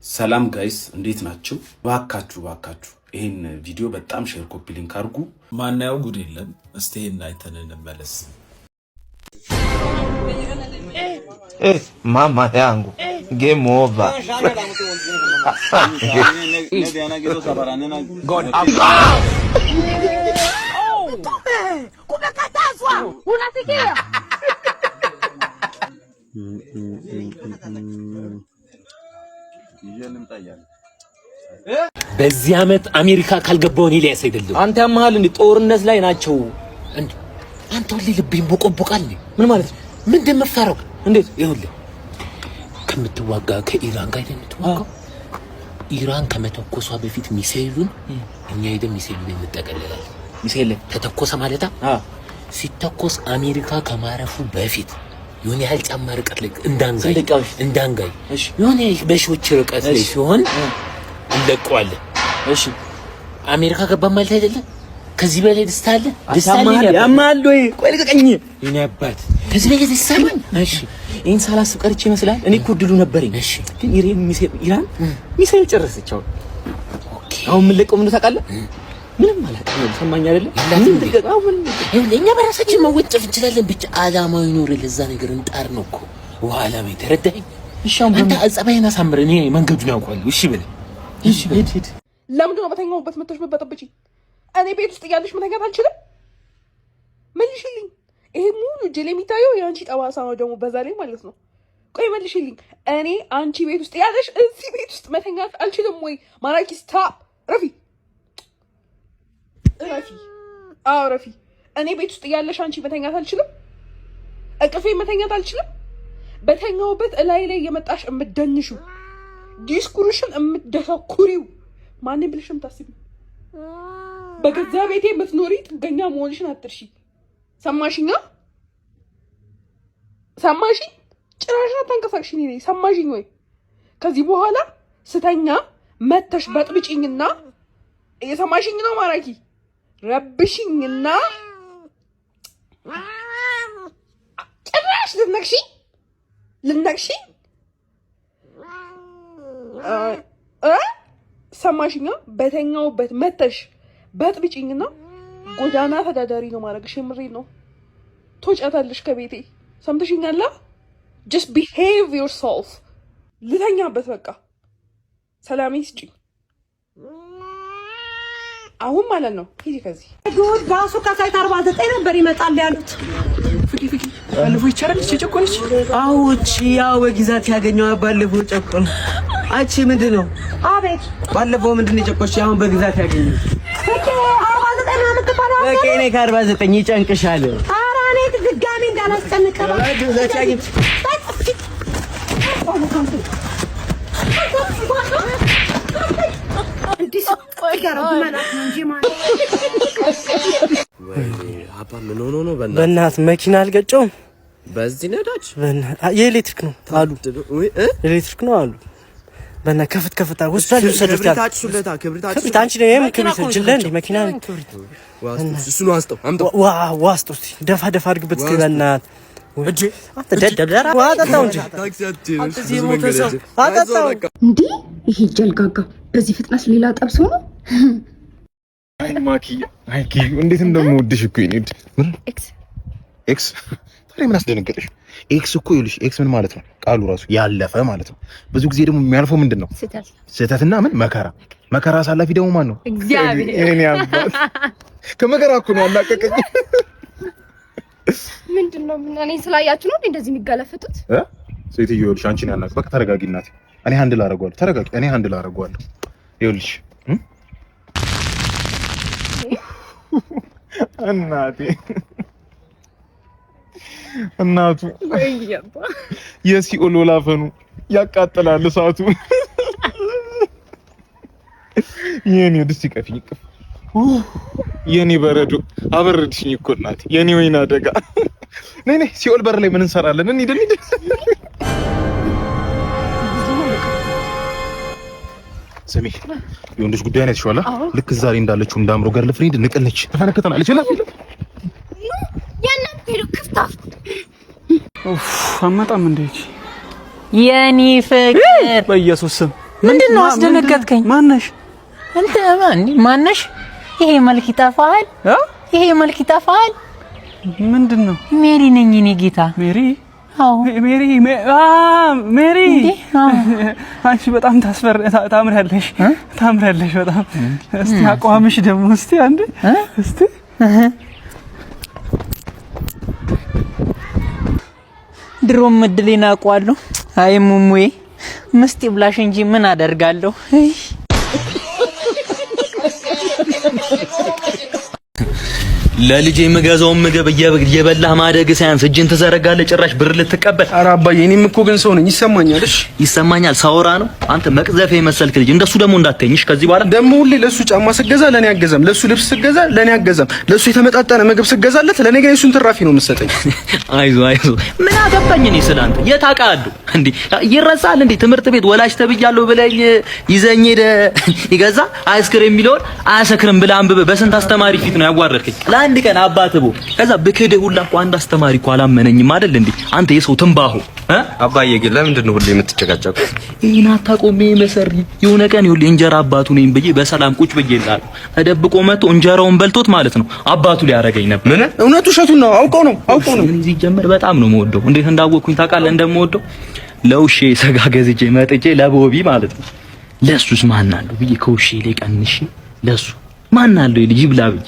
ሰላም ጋይስ እንዴት ናችሁ? ባካችሁ ይሄን ቪዲዮ በጣም ሼር ኮፒ ሊንክ አድርጉ። ማናየው ጉድ የለም። እስቲ ይሄን አይተን እንመለስ። Mama yangu game over. Kumekatazwa, unasikia? በዚህ አመት አሜሪካ ካልገባው እኔ ላይ አይደለም። አንተ ያማሃል እንዴ? ጦርነት ላይ ናቸው እንዴ? አንተ ሁሌ ልብህን ቦቆቦቃል። ምን ማለት ነው? ምን እንደምፈራው እንዴት? ይኸውልህ ከምትዋጋ ከኢራን ጋር እንደምትዋጋው ኢራን ከመተኮሷ በፊት ሚሳኤሉን እኛ ሄደን ሚሳኤሉን እንጠቀልላለን። ሚሳኤል ተተኮሰ ማለት ሲተኮስ አሜሪካ ከማረፉ በፊት የሆነ ያህል ጫማ ርቀት ላይ እንዳንጋይ የሆነ በሺዎች ርቀት ላይ ሲሆን እንለቀዋለን። እሺ አሜሪካ ገባ ማለት አይደለም። ከዚህ በላይ ደስታ አለ? ያማል ወይ? ቆይ ልቀቀኝ። የኔ አባት ከዚህ በላይ ደስታ አለ? እሺ ይሄን ሳላስብ ቀርቼ ይመስላል። እኔ እኮ ድሉ ነበረኝ። እሺ ግን ኢራን ሚሳኤል ጨረሰች። አሁን ምን ለቀው ምን ታውቃለህ? ምንም ማለት ነው። ሰማኝ አይደለም? እኛ በራሳችን መወጨፍ እንችላለን። ብቻ አላማው ይኖር ለዛ ነገር እንጣር ነው እኮ ዋላ ነው። ተረዳኸኝ? እሺ አሁን አንተ አጸባይና ሳምር እኔ መንገዱን ያውቃለሁ። እሺ በል እሺ ሂድ። ለምንድን ነው በተኛውበት መተሽ በጠብጪ? እኔ ቤት ውስጥ እያለሽ መተኛት አልችልም? መልሽልኝ። ይሄ ሙሉ ጀሌ የሚታየው የአንቺ ጠባሳ ነው ደግሞ በዛ ላይ ማለት ነው። ቆይ መልሽልኝ። እኔ አንቺ ቤት ውስጥ እያለሽ እዚህ ቤት ውስጥ መተኛት አልችልም ወይ? ማራኪ ስታፕ ረፊ ረፊ እኔ ቤት ውስጥ እያለሽ አንቺ መተኛት አልችልም? እቅፌ መተኛት አልችልም? በተኛውበት እላይ ላይ የመጣሽ እምደንሹ ዲስኩርሽን እምደሰኩሪው ማንም ብለሽ የምታስቢ በገዛ ቤቴ የምትኖሪ ጥገኛ መሆንሽን አትርሺ። ሰማሽኛ? ሰማሽኝ? ጭራሽ አታንቀሳቅሽኝ። እኔ ሰማሽኝ ወይ? ከዚህ በኋላ ስተኛ መተሽ በጥብጭኝና እየሰማሽኝ ነው ማራኪ? ረብሽኝና ጭራሽ ልነክሽኝ ሰማሽኛ? በተኛውበት መተሽ በጥብጭኝና ጎዳና ተዳዳሪ ነው ማድረግሽ። የምሬን ነው። ትወጫታለሽ ከቤቴ። ሰምተሽኛል? just behave yourself። ልተኛበት በቃ። ሰላም ይስጪኝ አሁን ማለት ነው። ሂጂ ከዚህ ጉድ ባሱ ከሳይት 49 ነበር ይመጣል ያሉት። ባለፈው ይቻላል ጨቆነች። አውጪ ያው ግዛት ያገኘው ባለፈው ጨቆነ። አቺ ምንድነው? አቤት ባለፈው ምንድነው ጨቆች? አሁን በግዛት ያገኘው እኬ 49 ነው የምትባለው። እኬ እኔ ከ49 ይጨንቅሻል። ኧረ እኔ ድጋሚ እንዳላስጨንቀው ግዛት ያገኘ በእናትህ መኪና አልገጨውም። በዚህ ነዳጅ የኤሌክትሪክ ነው አሉ። ኤሌክትሪክ ነው አሉ። በእናትህ ከፍታ ሆስፒታል ወሰዱት። ክብሪት አንቺ ነው የምክብሪት ጅለ እንደ መኪና እሱ ነው። አስጠው አምጠው ዋስጠው ደፋ አድርግበት እስኪ በእናትህ እጂ አንተ ደደራ ዋጣው እንጂ ታክሲያችን አጣጣው እንዴ! ይሄ ጀልጋጋ በዚህ ፍጥነት ሌላ ጠብሶ ነው። አይ ማኪያ አይ ኪዩ እንዴት እንደምወድሽ እኮ ይኔ ኤክስ ታዲያ ምን አስደነገጠሽ? ኤክስ እኮ ይልሽ ኤክስ ምን ማለት ነው? ቃሉ ራሱ ያለፈ ማለት ነው። ብዙ ጊዜ ደግሞ የሚያልፈው ምንድነው? ስህተትና ምን መከራ አሳላፊ ደግሞ ማን ነው? እግዚአብሔር። እኔ አባት ከመከራ እኮ ነው ያላቀቀኝ። ምንድነው? እኔ ስላያችሁ ነው እንደዚህ የሚጋለፈጡት? ሴትዮ ይልሽ አንቺ ነው ያናቅ። በቃ ተረጋጊ እናቴ። እኔ ሃንድል አደርገዋለሁ። ተረጋጊ። እኔ ሃንድል አደርገዋለሁ። ይልሽ እናቱ የሲኦል ወላፈኑ ያቃጥላል እሳቱ። የኔ ደስ ይቀፍኝ የኔ በረዶ አበረድሽኝ እኮ እናቴ። የኔ ወይና አደጋ ነይ ሲኦል በር ላይ ምን እንሰራለን? እንሂድ። ስሚ የወንዶች ጉዳይ ነው የተሻለ። ልክ ዛሬ እንዳለችው እንዳምሮ ገርል ፍሬንድ ንቅልች ተፈነከተናለች። ያናት ሄዶ ክፍታፍ አማጣም እንዴ የኔ ፍቅር በኢየሱስ ስም ምንድነው አስደነገጥከኝ? ማነሽ እንት ማነሽ? ይሄ መልክ ይጠፋል። ይሄ መልክ ይጠፋል። ምንድነው? ሜሪ ነኝ እኔ ጌታ። ሜሪ? አዎ ሜሪ። ሜሪ አንቺ በጣም ታምሪያለሽ በጣም። እስቲ አቋምሽ ደግሞ እስቲ አንዴ እስቲ ድሮም እድሌን አውቀዋለሁ። አይ ሙሙዬ ምስቲ ብላሽ እንጂ ምን አደርጋለሁ? ለልጄ የምገዛውን ምግብ እየበላህ ማደግ ሳያንስ እጅን ትዘረጋለህ ጭራሽ ብር ልትቀበል። ኧረ አባዬ እኔም እኮ ግን ሰው ነኝ ይሰማኛል። እሺ ይሰማኛል። ሳወራ ነው አንተ መቅዘፍ የመሰልክ ልጅ። እንደሱ ደግሞ እንዳትተኝሽ ከዚህ በኋላ ደግሞ ሁሌ ለሱ ጫማ ስገዛ ለኔ አገዛም፣ ለሱ ልብስ ስገዛ ለኔ አገዛም፣ ለሱ የተመጣጠነ ምግብ ስገዛለት ለኔ ግን እሱን ትራፊ ነው የምትሰጠኝ። አይዞ ምን አገባኝ እኔ ስላንተ የት አውቃለሁ እንዴ? ይረሳል እንዴ? ትምህርት ቤት ወላጅ ተብያለሁ ብለኝ ይዘኝ ሄደ ይገዛ አይስክሬም የሚለውን አያሰክርም ብለህ አንብበህ በስንት አስተማሪ ፊት ነው ያዋረድከኝ። አንድ ቀን አባትቦ ከዛ ብክድህ ሁላ እኮ አንድ አስተማሪ እኮ አላመነኝም አይደል እንዴ? አንተ የሰው ትንባሆ አባዬ ግን ለምንድን ነው ሁሌ የምትጨቃጨቁት? ይሄን አታቆም መሰሪ። የሆነ ቀን ይኸውልህ እንጀራ አባቱ ነኝ ብዬ በሰላም ቁጭ ብዬ እላለሁ። ተደብቆ መጥቶ እንጀራውን በልቶት ማለት ነው አባቱ ሊያረገኝ ነበር። ምን እውነቱ ውሸቱን ነው? አውቀው ነው እዚህ ጀመር። በጣም ነው የምወደው። እንዴት እንዳወቅኩኝ ታውቃለህ? እንደምወደው ለውሼ ሰጋ ገዝቼ መጥቼ ለቦቢ ማለት ነው ለሱስ ማን አለው ብዬ ከውሼ ላይ ቀንሼ ለሱ ማን አለው ልጅ ይብላ ብዬ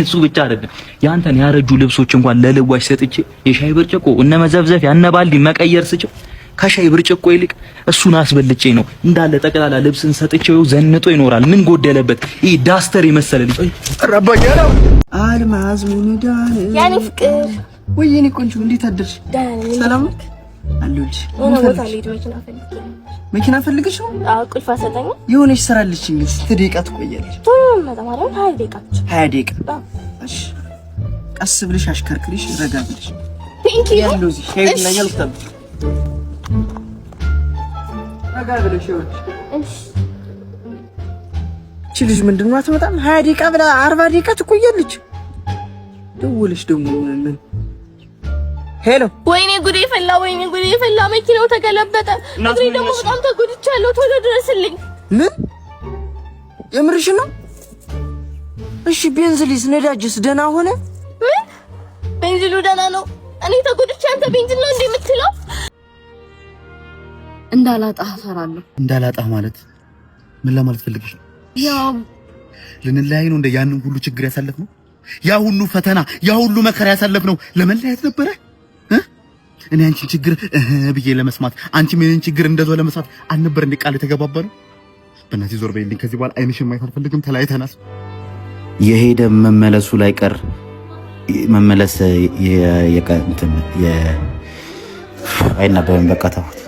እሱ ብቻ አይደለም ያንተን ያረጁ ልብሶች እንኳን ለልዋሽ ሰጥቼ የሻይ ብርጭቆ እነ መዘብዘፍ ያነ ባልዲ መቀየር ስጭው ከሻይ ብርጭቆ ይልቅ እሱን አስበልጬ ነው እንዳለ ጠቅላላ ልብስን ሰጥቼው ዘንጦ ይኖራል። ምን ጎደለበት? ይሄ ዳስተር የመሰለ ልጅ ረባኛ ነው። አልማዝ ሙኒዳን ያኔ ፍቅር ወይ የኔ ቆንጆ እንዴት አደርሽ? ሰላም አለሁልሽ። መኪና ፈልገሽ ነው? አዎ ቁልፍ አሰጠኝ። የሆነሽ ስራ አለችኝ። ስትደቂቃ ትቆያለሽ? መጣማራው 20 ደቂቃ ብቻ። 20 ደቂቃ። እሺ ቀስ ብለሽ አሽከርክሪሽ ረጋ ብለሽ ፒንኪ ያለው እዚህ ሼር ላይ ያልኩት ረጋ ብለሽ ይወጭ። እሺ ልጅ ምንድነው አትመጣም? 20 ደቂቃ ብላ 40 ደቂቃ ትቆያለች። ደውልሽ ደግሞ ምን ሄሎ ወይኔ ጉዴ ፈላ፣ ወይኔ ጉዴ ፈላ። መኪናው ተገለበጠ። እግሬ ደግሞ በጣም ተጎድቻለሁ። ቶሎ ድረስልኝ። ምን የምርሽ ነው? እሺ ቤንዚሊስ ነዳጅስ ደህና ሆነ? ምን ቤንዚሉ ደህና ነው? እኔ ተጎድቼ አንተ ቤንዚል ነው እንዴ የምትለው? እንዳላጣህ እፈራለሁ። እንዳላጣህ ማለት ምን ለማለት ፈልገሽ ነው? ያው ልንለያይ ነው እንደ ያንን ሁሉ ችግር ያሳለፍነው? ያ ሁሉ ፈተና ያ ሁሉ መከራ ያሳለፍነው ለመለያየት ነበረ? እኔ አንቺን ችግር ብዬ ለመስማት አንቺም የኔን ችግር እንደዛው ለመስማት አልነበር እንደ ቃል የተገባበረው? በእናትህ ዞር በይልኝ ከዚህ በኋላ አይንሽን ማየት አልፈልግም። ተለያይተናል። የሄደ መመለሱ ላይ ቀር መመለስ አይነበብም። በቃ ተውት።